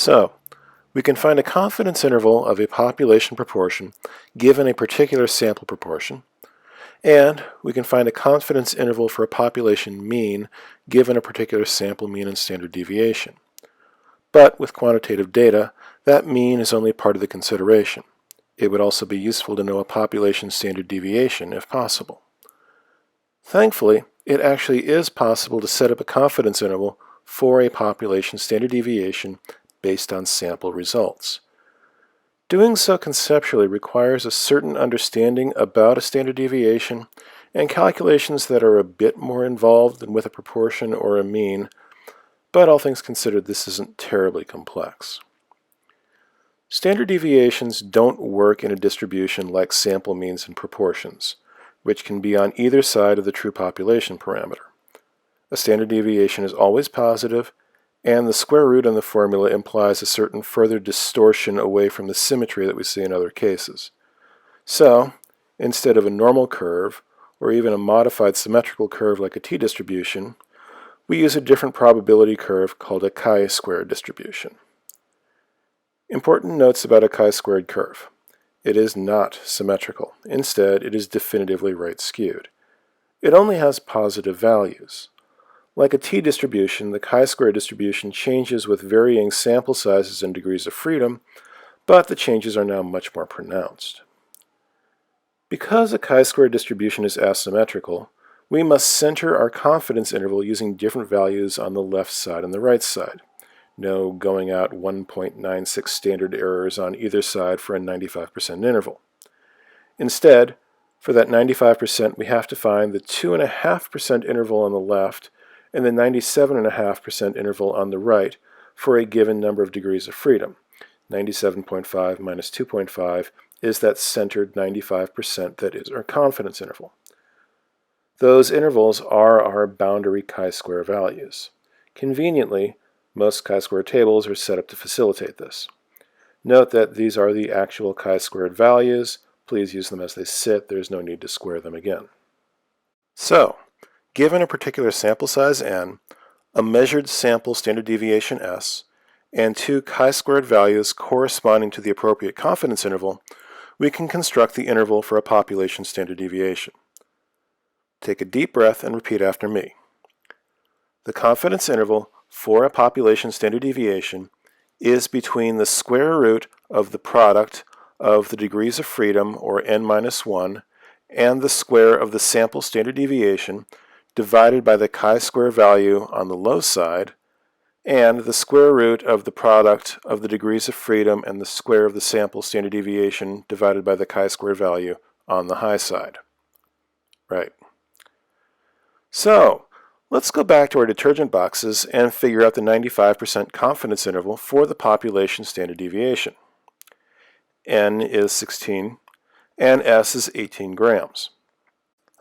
So, we can find a confidence interval of a population proportion given a particular sample proportion, and we can find a confidence interval for a population mean given a particular sample mean and standard deviation. But with quantitative data, that mean is only part of the consideration. It would also be useful to know a population standard deviation if possible. Thankfully, it actually is possible to set up a confidence interval for a population standard deviation based on sample results. Doing so conceptually requires a certain understanding about a standard deviation and calculations that are a bit more involved than with a proportion or a mean, but all things considered, this isn't terribly complex. Standard deviations don't work in a distribution like sample means and proportions, which can be on either side of the true population parameter. A standard deviation is always positive, and the square root in the formula implies a certain further distortion away from the symmetry that we see in other cases. So, instead of a normal curve, or even a modified symmetrical curve like a t-distribution, we use a different probability curve called a chi-squared distribution. Important notes about a chi-squared curve. It is not symmetrical. Instead, it is definitively right-skewed. It only has positive values. Like a t-distribution, the chi-squared distribution changes with varying sample sizes and degrees of freedom, but the changes are now much more pronounced. Because a chi-squared distribution is asymmetrical, we must center our confidence interval using different values on the left side and the right side. No going out 1.96 standard errors on either side for a 95% interval. Instead, for that 95%, we have to find the 2.5% interval on the left and the 97.5% interval on the right for a given number of degrees of freedom. 97.5 minus 2.5 is that centered 95% that is our confidence interval. Those intervals are our boundary chi-square values. Conveniently, most chi-square tables are set up to facilitate this. Note that these are the actual chi-squared values. Please use them as they sit. There's no need to square them again. So, given a particular sample size n, a measured sample standard deviation s, and two chi-squared values corresponding to the appropriate confidence interval, we can construct the interval for a population standard deviation. Take a deep breath and repeat after me. The confidence interval for a population standard deviation is between the square root of the product of the degrees of freedom, or n-1, and the square of the sample standard deviation divided by the chi-square value on the low side, and the square root of the product of the degrees of freedom and the square of the sample standard deviation divided by the chi-square value on the high side. Right. So, let's go back to our detergent boxes and figure out the 95% confidence interval for the population standard deviation. N is 16, and S is 18 grams.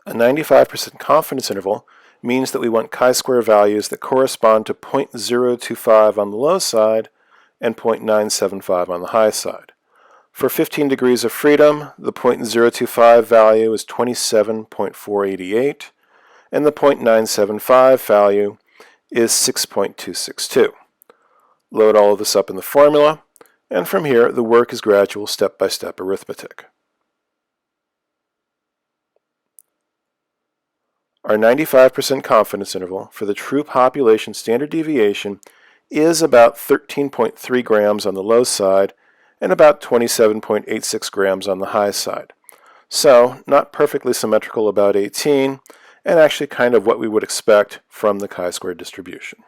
A 95% confidence interval means that we want chi-square values that correspond to 0.025 on the low side and 0.975 on the high side. For 15 degrees of freedom, the 0.025 value is 27.488, and the 0.975 value is 6.262. Load all of this up in the formula, and from here the work is gradual step-by-step arithmetic. Our 95% confidence interval for the true population standard deviation is about 13.3 grams on the low side and about 27.86 grams on the high side. So, not perfectly symmetrical about 18, and actually kind of what we would expect from the chi-square distribution.